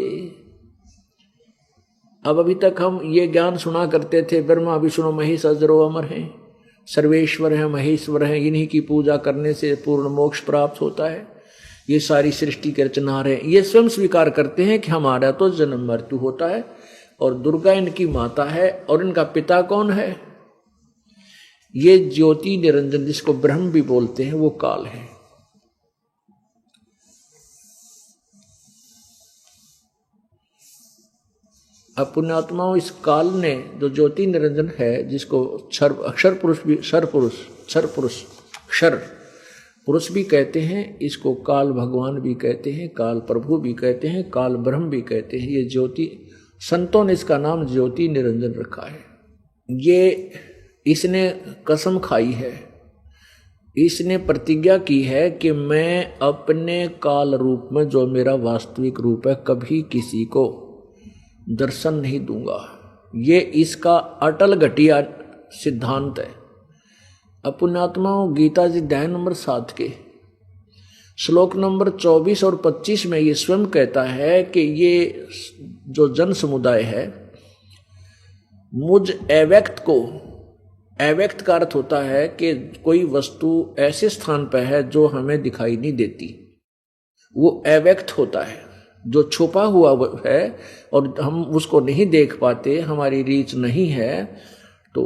अब अभी तक हम ये ज्ञान सुना करते थे, ब्रह्मा विष्णु महेश अजरो अमर हैं, सर्वेश्वर हैं, महेश्वर हैं, इन्हीं की पूजा करने से पूर्ण मोक्ष प्राप्त होता है। ये सारी सृष्टि के रचनार हैं। ये स्वयं स्वीकार करते हैं कि हमारा तो जन्म मृत्यु होता है, और दुर्गा इनकी माता है। और इनका पिता कौन है? ये ज्योति निरंजन, जिसको ब्रह्म भी बोलते हैं, वो काल है। अब पुण्यात्माओं, इस काल ने जो ज्योति निरंजन है, जिसको अक्षर पुरुष भी, क्षर पुरुष, क्षर पुरुष, क्षर पुरुष भी कहते हैं, इसको काल भगवान भी कहते हैं, काल प्रभु भी कहते हैं, काल ब्रह्म भी कहते हैं। ये ज्योति, संतों ने इसका नाम ज्योति निरंजन रखा है। ये इसने कसम खाई है, इसने प्रतिज्ञा की है कि मैं अपने काल रूप में, जो मेरा वास्तविक रूप है, कभी किसी को दर्शन नहीं दूंगा। ये इसका अटल घटिया सिद्धांत है। पुण्यात्माओं, गीता जी अध्याय नंबर 7 के श्लोक नंबर 24 और 25 में ये स्वयं कहता है कि ये जो जन समुदाय है, मुझ अव्यक्त को, अव्यक्त का अर्थ होता है कि कोई वस्तु ऐसे स्थान पर है जो हमें दिखाई नहीं देती, वो अव्यक्त होता है। जो छुपा हुआ है और हम उसको नहीं देख पाते, हमारी रीच नहीं है, तो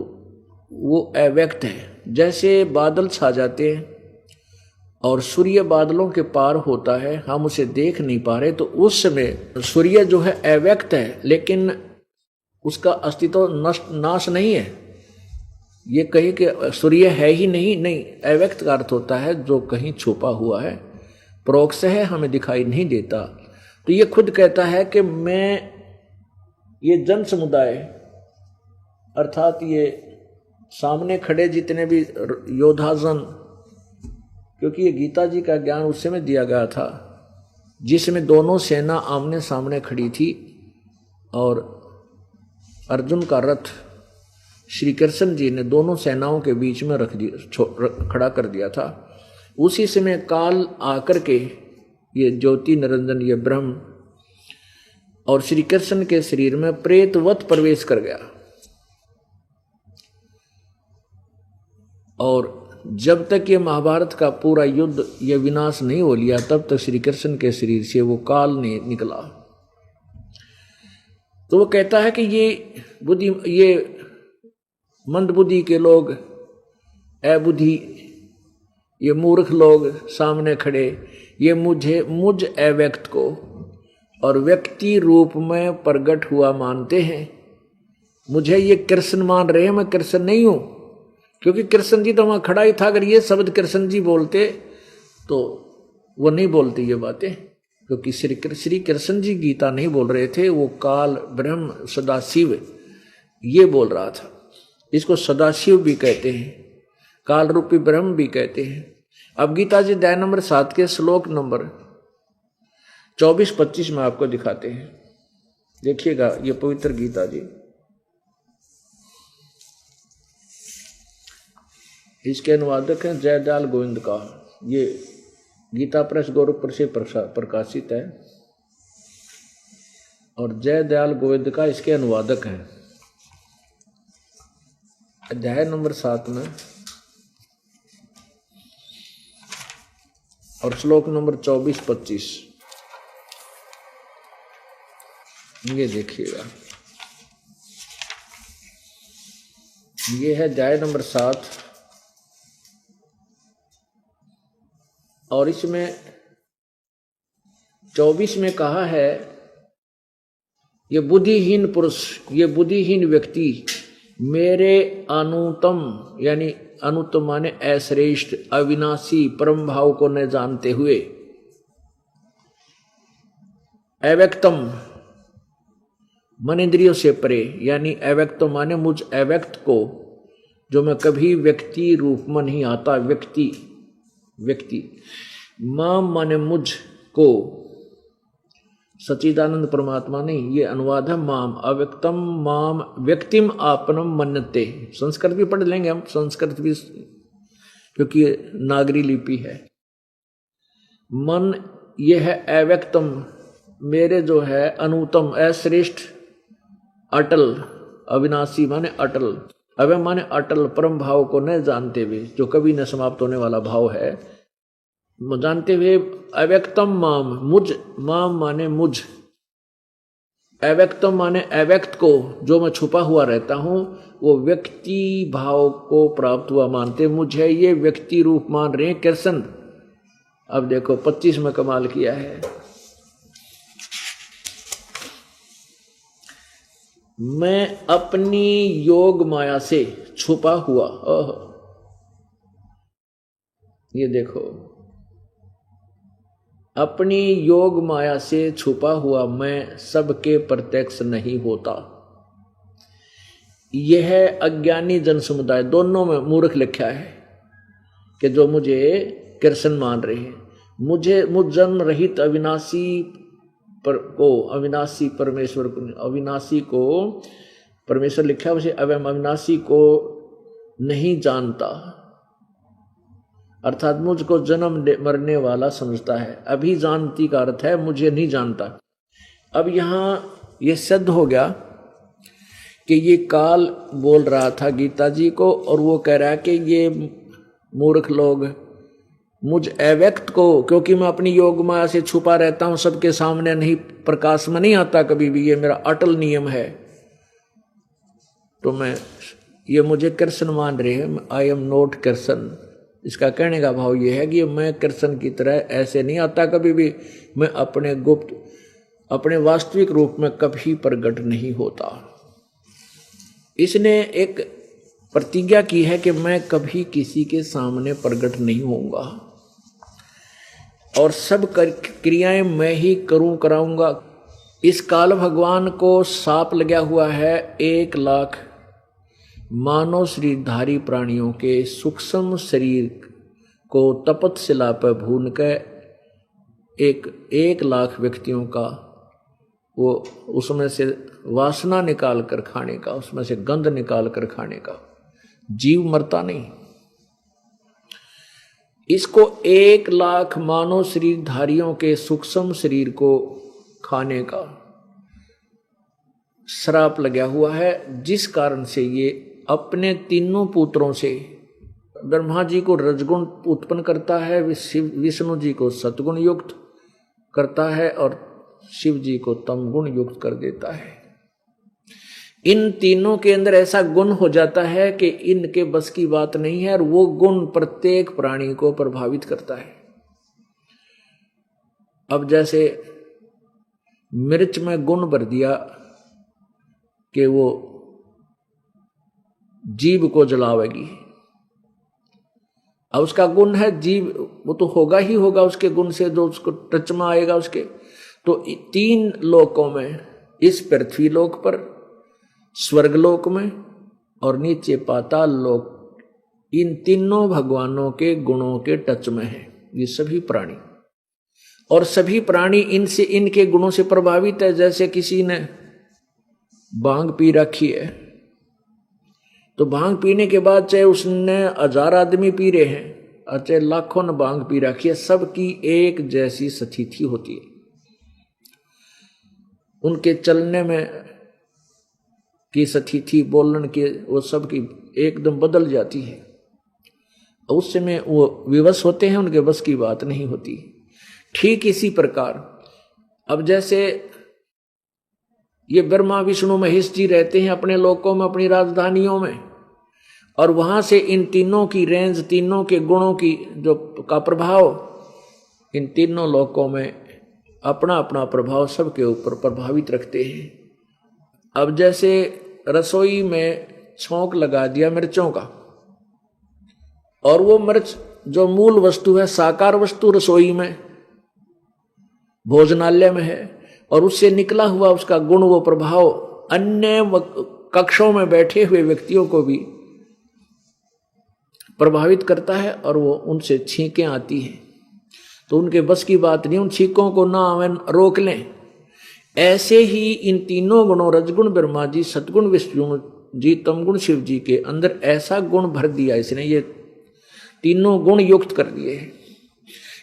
वो अव्यक्त है। जैसे बादल छा जाते हैं और सूर्य बादलों के पार होता है, हम उसे देख नहीं पा रहे, तो उस समय सूर्य जो है अव्यक्त है, लेकिन उसका अस्तित्व नाश नहीं है। ये कहे कि सूर्य है ही नहीं, नहीं, अव्यक्त का अर्थ होता है जो कहीं छुपा हुआ है, परोक्ष है, हमें दिखाई नहीं देता। तो ये खुद कहता है कि मैं, ये जन समुदाय अर्थात ये सामने खड़े जितने भी योद्धाजन, क्योंकि ये गीता जी का ज्ञान उस समय दिया गया था जिसमें दोनों सेना आमने सामने खड़ी थी और अर्जुन का रथ श्री कृष्ण जी ने दोनों सेनाओं के बीच में खड़ा कर दिया था। उसी समय काल आकर के ये ज्योति निरंजन, ये ब्रह्म और श्री कृष्ण के शरीर में प्रेतवत प्रवेश कर गया। और जब तक ये महाभारत का पूरा युद्ध, ये विनाश नहीं हो लिया, तब तक श्री कृष्ण के शरीर से वो काल नहीं निकला। तो वो कहता है कि ये मंदबुद्धि के लोग, अबुद्धि, ये मूर्ख लोग सामने खड़े, ये मुझ अव्यक्त को और व्यक्ति रूप में प्रकट हुआ मानते हैं। मुझे ये कृष्ण मान रहे हैं, मैं कृष्ण नहीं हूं, क्योंकि कृष्ण जी तो वहां खड़ा ही था। अगर ये शब्द कृष्ण जी बोलते तो वो नहीं बोलते ये बातें, क्योंकि श्री कृष्ण जी गीता नहीं बोल रहे थे, वो काल ब्रह्म सदाशिव ये बोल रहा था। इसको सदाशिव भी कहते हैं, काल रूपी ब्रह्म भी कहते हैं। अब गीता जी अध्याय नंबर 7 के श्लोक नंबर 24-25 में आपको दिखाते हैं। देखिएगा, ये पवित्र गीता जी, इसके अनुवादक हैं जयदयाल गोविंद का। ये गीता प्रेस गोरखपुर से प्रकाशित है और जयदयाल गोविंद का इसके अनुवादक हैं। अध्याय नंबर 7 में और श्लोक नंबर 24-25 ये देखिएगा। ये है अध्याय नंबर 7 और इसमें 24 में कहा है, ये बुद्धिहीन पुरुष, ये बुद्धिहीन व्यक्ति मेरे अनुत्तम, यानी अनुत्तम माने अश्रेष्ठ, अविनाशी परम भाव को न जानते हुए, अव्यक्तम मन इंद्रियों से परे, यानी अव्यक्तम माने मुझ अव्यक्त को, जो मैं कभी व्यक्ति रूप में नहीं आता, व्यक्ति माम माने मुझ को, सच्चिदानंद परमात्मा नहीं, ये अनुवाद है माम, अव्यक्तम माम व्यक्तिम आपनम मन्यते। संस्कृत भी पढ़ लेंगे हम, संस्कृत भी, क्योंकि ये नागरी लिपि है। मन ये है अव्यक्तम, मेरे जो है अनुतम, अश्रेष्ठ, अटल, अविनाशी माने अटल, अव्यय माने अटल परम भाव को न जानते हुए, जो कभी न समाप्त होने वाला भाव है, जानते हुए अव्यक्तम माम, मुझ, माम माने मुझ, अव्यक्तम माने अव्यक्त को, जो मैं छुपा हुआ रहता हूं, वो व्यक्ति भाव को प्राप्त हुआ मानते, मुझे ये व्यक्ति रूप मान रहे हैं कृष्ण। अब देखो 25 में कमाल किया है, मैं अपनी योग माया से छुपा हुआ, ये देखो, अपनी योग माया से छुपा हुआ मैं सबके प्रत्यक्ष नहीं होता। यह अज्ञानी जन समुदाय दोनों में मूर्ख लिखा है कि जो मुझे कृष्ण मान रहे हैं, मुझ जन्म रहित अविनाशी अविनाशी परमेश्वर को, अविनाशी को परमेश्वर लिखा है, उसे अविनाशी को नहीं जानता, अर्थात मुझको जन्म मरने वाला समझता है। अभी जानती का अर्थ है मुझे नहीं जानता। अब यहां यह सिद्ध हो गया कि ये काल बोल रहा था गीता जी को, और वो कह रहा है कि ये मूर्ख लोग मुझ अव्यक्त को, क्योंकि मैं अपनी योग माया से छुपा रहता हूं, सबके सामने नहीं, प्रकाश में नहीं आता कभी भी, ये मेरा अटल नियम है, तो ये मुझे कृष्ण मान रहे हैं। I am not Krishna. इसका कहने का भाव ये है कि मैं कृष्ण की तरह ऐसे नहीं आता कभी भी, मैं अपने गुप्त, अपने वास्तविक रूप में कभी प्रकट नहीं होता। इसने एक प्रतिज्ञा की है कि मैं कभी किसी के सामने प्रकट नहीं होऊंगा और सब क्रियाएं मैं ही कराऊंगा। इस काल भगवान को साप लगा हुआ है 1 लाख मानव शरीरधारी प्राणियों के सूक्ष्म शरीर को तपत शिला पर भून कर 1 लाख व्यक्तियों का वो उसमें से वासना निकाल कर खाने का, उसमें से गंध निकाल कर खाने का। जीव मरता नहीं। इसको 1 लाख मानव शरीरधारियों के सूक्ष्म शरीर को खाने का श्राप लगा हुआ है, जिस कारण से ये अपने तीनों पुत्रों से ब्रह्मा जी को रजगुण उत्पन्न करता है, विष्णु जी को सतगुण युक्त करता है और शिव जी को तमगुण युक्त कर देता है। इन तीनों के अंदर ऐसा गुण हो जाता है कि इनके बस की बात नहीं है, और वो गुण प्रत्येक प्राणी को प्रभावित करता है। अब जैसे मिर्च में गुण भर दिया कि वो जीभ को जलावेगी, अब उसका गुण है जीभ, वो तो होगा ही होगा उसके गुण से, जो उसको टच में आएगा उसके। तो 3 लोकों में, इस पृथ्वी लोक पर, स्वर्गलोक में और नीचे पाताल लोक, इन तीनों भगवानों के गुणों के टच में है ये सभी प्राणी। और सभी प्राणी इनसे, इनके गुणों से प्रभावित है। जैसे किसी ने भांग पी रखी है, तो भांग पीने के बाद चाहे उसने 1000 आदमी पी रहे हैं और चाहे लाखों ने भांग पी रखी है, सबकी एक जैसी स्थिति होती है। उनके चलने में की स्थिति, बोलने के, वो सबकी एकदम बदल जाती है। उस समय वो विवश होते हैं, उनके बस की बात नहीं होती। ठीक इसी प्रकार अब जैसे ये ब्रह्मा विष्णु महेश जी रहते हैं अपने लोकों में, अपनी राजधानियों में, और वहां से इन तीनों की रेंज, तीनों के गुणों की जो का प्रभाव इन तीनों लोकों में अपना अपना प्रभाव सबके ऊपर प्रभावित रखते हैं। अब जैसे रसोई में छौंक लगा दिया मिर्चों का, और वो मिर्च जो मूल वस्तु है, साकार वस्तु रसोई में, भोजनालय में है, और उससे निकला हुआ उसका गुण, वो प्रभाव अन्य कक्षों में बैठे हुए व्यक्तियों को भी प्रभावित करता है, और वो उनसे छींकें आती हैं तो उनके बस की बात नहीं, उन छींकों को ना रोक लें। ऐसे ही इन तीनों गुणों, रजगुण ब्रह्मा जी, सतगुण विष्णु जी, तमगुण शिव जी के अंदर ऐसा गुण भर दिया इसने, ये तीनों गुण युक्त कर दिए हैं।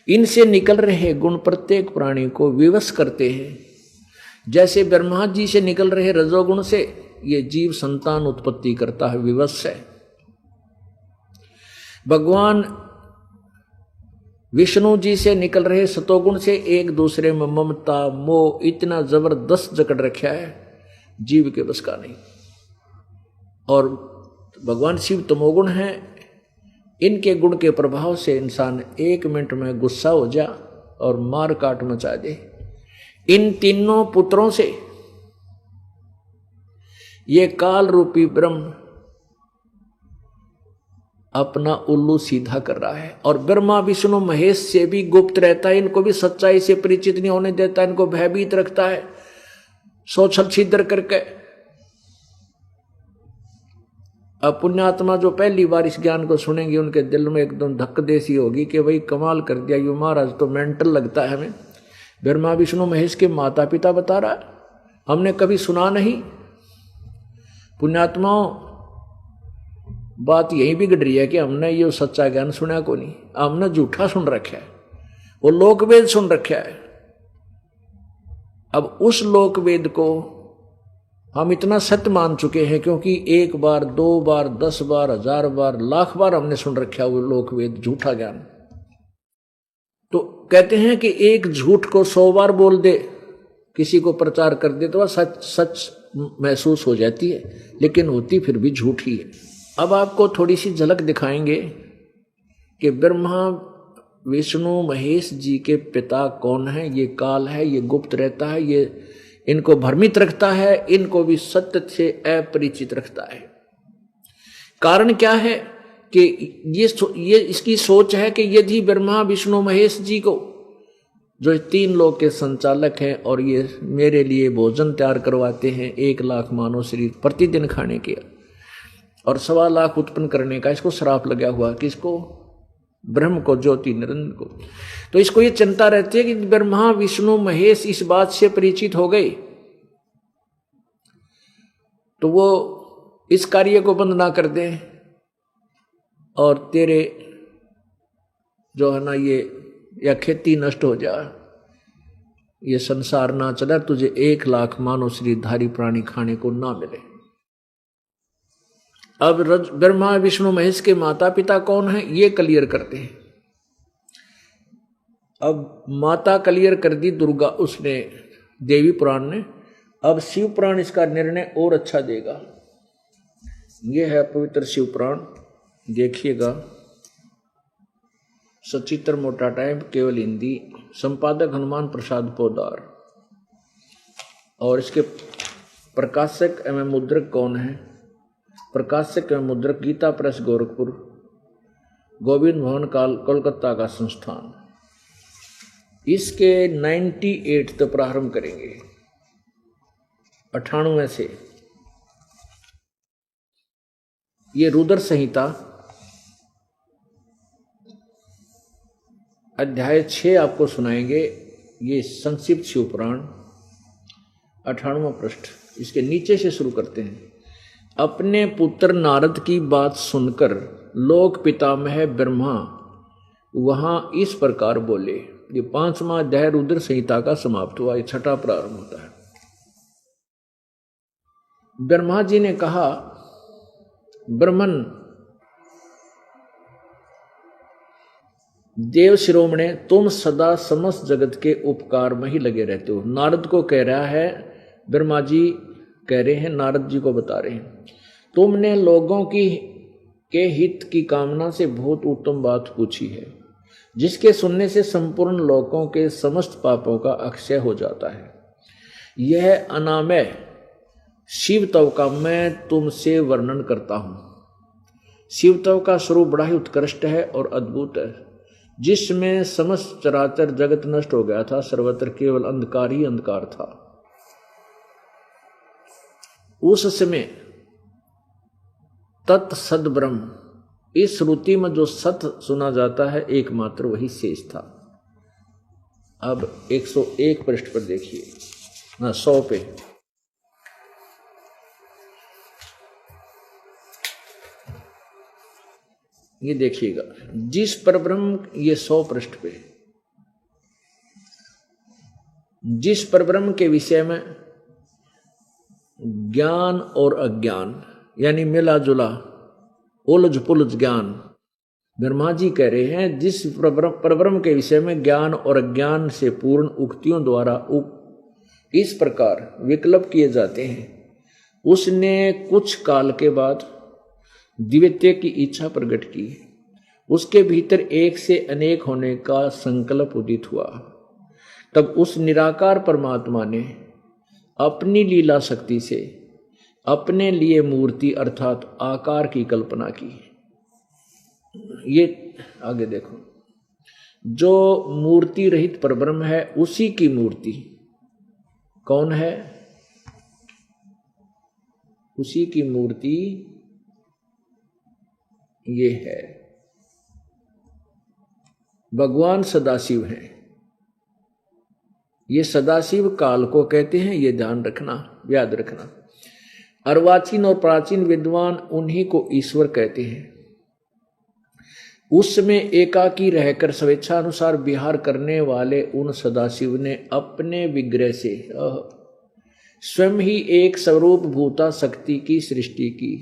इनसे निकल रहे गुण प्रत्येक प्राणी को विवश करते हैं। जैसे ब्रह्मा जी से निकल रहे रजोगुण से ये जीव संतान उत्पत्ति करता है, विवश है। भगवान विष्णु जी से निकल रहे सतोगुण से एक दूसरे में ममता, मोह इतना जबरदस्त जकड़ रखा है, जीव के बस का नहीं। और भगवान शिव तमोगुण है, इनके गुण के प्रभाव से इंसान 1 मिनट में गुस्सा हो जा और मार काट मचा दे। इन तीनों पुत्रों से ये काल रूपी ब्रह्म अपना उल्लू सीधा कर रहा है। और ब्रह्मा विष्णु महेश से भी गुप्त रहता है, इनको भी सच्चाई से परिचित नहीं होने देता, इनको भयभीत रखता है सोचल छिद्र करके। अब पुण्यात्मा जो पहली बार इस ज्ञान को सुनेंगे उनके दिल में एकदम धक्क देसी होगी कि भाई कमाल कर दिया, यू महाराज तो मेंटल लगता है हमें। ब्रह्मा विष्णु महेश के माता पिता बता रहा है, हमने कभी सुना नहीं। पुण्यात्माओं, बात यही बिगड़ रही है कि हमने ये सच्चा ज्ञान सुना को नहीं, हमने झूठा सुन रखा है, वो लोकवेद सुन रखा है। अब उस लोकवेद को हम इतना सत्य मान चुके हैं क्योंकि 1 बार 2 बार 10 बार 1000 बार लाख बार हमने सुन रखा है वो लोकवेद झूठा ज्ञान। तो कहते हैं कि एक झूठ को 100 बार बोल दे, किसी को प्रचार कर दे तो वह सच सच महसूस हो जाती है, लेकिन होती फिर भी झूठी है। अब आपको थोड़ी सी झलक दिखाएंगे कि ब्रह्मा विष्णु महेश जी के पिता कौन है। ये काल है, ये गुप्त रहता है, ये इनको भ्रमित रखता है, इनको भी सत्य से अपरिचित रखता है। कारण क्या है कि ये इसकी सोच है कि यदि ब्रह्मा विष्णु महेश जी को, जो 3 लोक के संचालक हैं और ये मेरे लिए भोजन तैयार करवाते हैं 1 लाख मानव शरीर प्रतिदिन खाने के और 1.25 लाख उत्पन्न करने का, इसको श्राप लगा हुआ। किसको? ब्रह्म को, ज्योति निरंजन को। तो इसको ये चिंता रहती है कि ब्रह्मा विष्णु महेश इस बात से परिचित हो गए तो वो इस कार्य को बंद ना कर दे और तेरे जो है ना ये या खेती नष्ट हो जाए, ये संसार ना चले, तुझे 1 लाख मानव शरीरधारी प्राणी खाने को ना मिले। अब ब्रह्मा विष्णु महेश के माता पिता कौन है ये क्लियर करते हैं। अब माता क्लियर कर दी दुर्गा, उसने देवी पुराण ने। अब शिव पुराण इसका निर्णय और अच्छा देगा। ये है पवित्र शिव पुराण, देखिएगा। सचित्र मोटा टाइप, केवल हिंदी, संपादक हनुमान प्रसाद पोदार। और इसके प्रकाशक एवं मुद्रक कौन है? प्रकाशक एवं मुद्रक गीता प्रेस गोरखपुर, गोविंद भवन कोलकाता का संस्थान। इसके 98 तो प्रारंभ करेंगे, 98 से। ये रुद्र संहिता अध्याय 6 आपको सुनाएंगे। ये संक्षिप्त शिव पुराण 98वां पृष्ठ। इसके नीचे से शुरू करते हैं। अपने पुत्र नारद की बात सुनकर लोक पितामह ब्रह्मा वहां इस प्रकार बोले। ये 5वां अध्याय रुद्र संहिता का समाप्त हुआ, ये 6ठा प्रारंभ होता है। ब्रह्मा जी ने कहा, ब्रह्मन देव शिरोमणे, तुम सदा समस्त जगत के उपकार में ही लगे रहते हो। नारद को कह रहा है, ब्रह्मा जी कह रहे हैं, नारद जी को बता रहे हैं, तुमने लोगों के हित की कामना से बहुत उत्तम बात पूछी है, जिसके सुनने से संपूर्ण लोगों के समस्त पापों का अक्षय हो जाता है। यह अनामय शिवतव का मैं तुमसे वर्णन करता हूं। शिवतव का स्वरूप बड़ा ही उत्कृष्ट है और अद्भुत है, जिसमें समस्त चराचर जगत नष्ट हो गया था, सर्वत्र केवल अंधकार ही अंधकार था। उस समय तत् सद ब्रह्म, इस श्रुति में जो सत सुना जाता है एकमात्र वही शेष था। अब 101 पृष्ठ पर देखिए ना, 100 पे। ये देखिएगा, जिस परब्रह्म, ये 100 पृष्ठ पे, जिस परब्रह्म के विषय में ज्ञान और अज्ञान यानी मिला जुला उलझ पुलझ ज्ञान, ब्रह्मा जी कह रहे हैं, जिस परब्रह्म के विषय में ज्ञान और अज्ञान से पूर्ण उक्तियों द्वारा इस प्रकार विकल्प किए जाते हैं, उसने कुछ काल के बाद द्वितीय की इच्छा प्रकट की। उसके भीतर एक से अनेक होने का संकल्प उदित हुआ। तब उस निराकार परमात्मा ने अपनी लीला शक्ति से अपने लिए मूर्ति अर्थात आकार की कल्पना की। ये आगे देखो, जो मूर्ति रहित परब्रह्म है उसी की मूर्ति कौन है? उसी की मूर्ति ये है, भगवान सदाशिव हैं। ये सदाशिव काल को कहते हैं, ये ध्यान रखना, याद रखना। अर्वाचीन और प्राचीन विद्वान उन्हीं को ईश्वर कहते हैं। उसमें एकाकी रहकर स्वेच्छानुसार विहार करने वाले उन सदाशिव ने अपने विग्रह से स्वयं ही एक स्वरूप भूता शक्ति की सृष्टि की,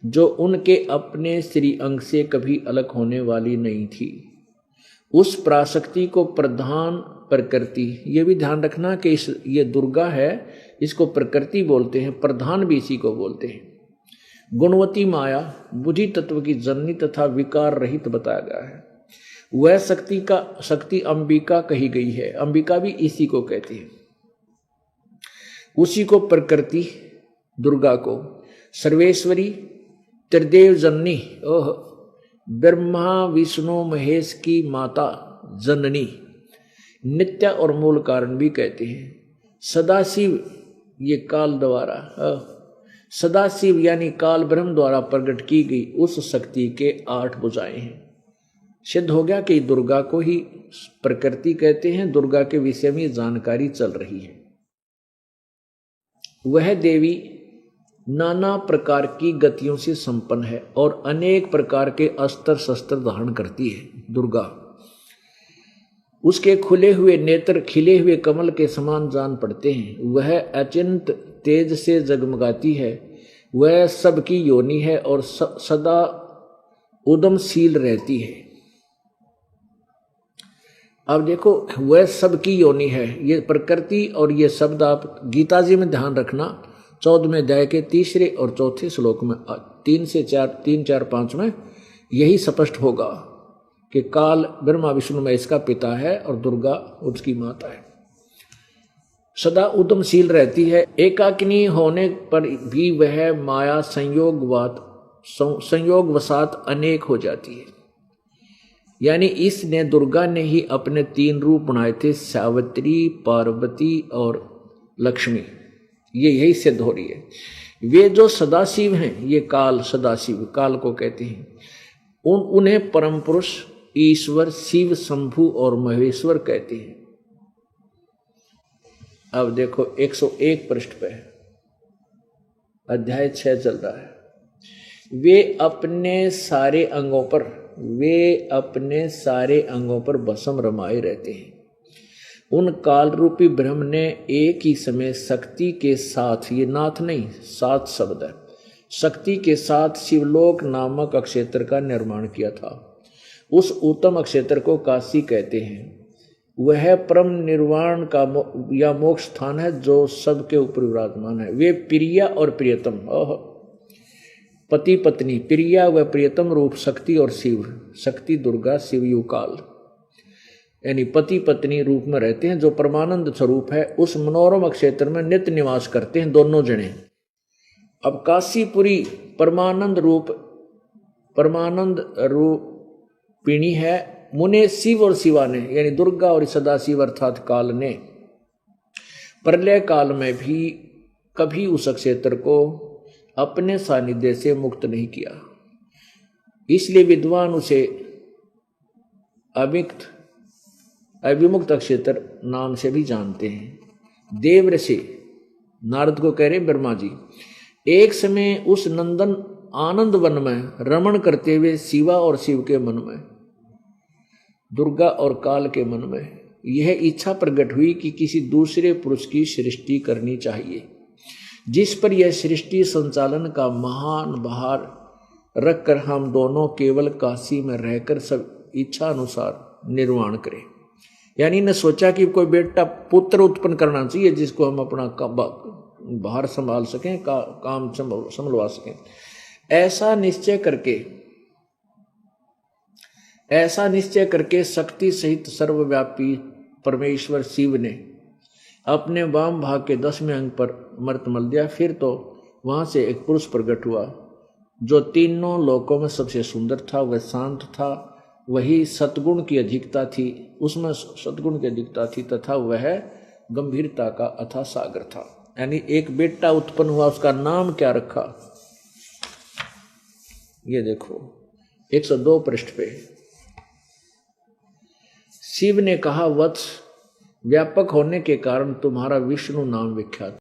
जो उनके अपने श्री अंग से कभी अलग होने वाली नहीं थी। उस पराशक्ति को प्रधान प्रकृति, ये भी ध्यान रखना कि ये दुर्गा है, इसको प्रकृति बोलते हैं, प्रधान भी इसी को बोलते हैं। गुणवती माया बुद्धि तत्व की जननी तथा विकार रहित बताया गया है। वह शक्ति अंबिका कही गई है, अंबिका भी इसी को कहती है। उसी को प्रकृति दुर्गा को सर्वेश्वरी त्रिदेव जननी, ब्रह्मा विष्णु महेश की माता जननी, नित्य और मूल कारण भी कहते हैं। सदाशिव ये काल द्वारा, सदाशिव यानी काल ब्रह्म द्वारा प्रकट की गई उस शक्ति के 8 भुजाएं हैं। सिद्ध हो गया कि दुर्गा को ही प्रकृति कहते हैं। दुर्गा के विषय में जानकारी चल रही है। वह देवी नाना प्रकार की गतियों से संपन्न है और अनेक प्रकार के अस्त्र शस्त्र धारण करती है। दुर्गा, उसके खुले हुए नेत्र खिले हुए कमल के समान जान पड़ते हैं। वह अचिंत तेज से जगमगाती है। वह सबकी योनि है और सदा उद्यमशील रहती है। अब देखो, वह सबकी योनि है, ये प्रकृति और ये शब्द आप गीता जी में ध्यान रखना। 14वें अध्याय के 3 और 4 श्लोक में 3 से 4, 5 में यही स्पष्ट होगा कि काल ब्रह्मा विष्णु महेश का पिता है और दुर्गा उसकी माता है। सदा उद्यमशील रहती है। एकाकिनी होने पर भी वह माया संयोगवशात अनेक हो जाती है। यानी इसने दुर्गा ने ही अपने 3 रूप बनाए थे, सावित्री, पार्वती और लक्ष्मी। ये यही सिद्ध हो रही है। वे जो सदाशिव हैं, ये काल सदाशिव काल को कहते हैं, उन्हें परम पुरुष ईश्वर शिव शंभु और महेश्वर कहते हैं। अब देखो 101 पृष्ठ पे अध्याय 6 चल रहा है। वे अपने सारे अंगों पर भस्म रमाए रहते हैं। उन काल रूपी ब्रह्म ने एक ही समय शक्ति के साथ, ये नाथ नहीं, सात शब्द है, शक्ति के साथ शिवलोक नामक अक्षेत्र का निर्माण किया था। उस उत्तम अक्षेत्र को काशी कहते हैं। वह परम निर्वाण का या मोक्ष स्थान है जो सबके ऊपर विराजमान है। वे प्रिया और प्रियतम, पति पत्नी, प्रिया व प्रियतम रूप शक्ति और शिव, शक्ति दुर्गा, शिव यु काल, यानी पति पत्नी रूप में रहते हैं, जो परमानंद स्वरूप है। उस मनोरम क्षेत्र में नित्य निवास करते हैं दोनों जने। अब काशीपुरी परमानंद रूपिणी है। मुने शिव और शिवा ने, यानी दुर्गा और सदाशिव अर्थात काल ने प्रलय काल में भी कभी उस क्षेत्र को अपने सानिध्य से मुक्त नहीं किया। इसलिए विद्वान उसे अविमुक्त क्षेत्र नाम से भी जानते हैं। देव ऋषि नारद को कह रहे ब्रह्मा जी, एक समय उस नंदन आनंद वन में रमण करते हुए शिवा और शिव के मन में, दुर्गा और काल के मन में यह इच्छा प्रकट हुई कि किसी दूसरे पुरुष की सृष्टि करनी चाहिए, जिस पर यह सृष्टि संचालन का महान भार रखकर हम दोनों केवल काशी में रहकर सब इच्छा अनुसार निर्वाण करें। यानी ने सोचा कि कोई बेटा पुत्र उत्पन्न करना चाहिए जिसको हम अपना भार संभाल सकें, काम संभलवा सकें। ऐसा निश्चय करके शक्ति सहित सर्वव्यापी परमेश्वर शिव ने अपने वाम भाग के 10वें अंग पर अमृत मल दिया। फिर तो वहां से एक पुरुष प्रकट हुआ जो तीनों लोकों में सबसे सुंदर था, वह शांत था, वही सतगुण की अधिकता थी, उसमें सतगुण की अधिकता थी, तथा वह गंभीरता का अथाह सागर था। यानी एक बेटा उत्पन्न हुआ, उसका नाम क्या रखा, ये देखो 102 पृष्ठ पे। शिव ने कहा, वत्स, व्यापक होने के कारण तुम्हारा विष्णु नाम विख्यात।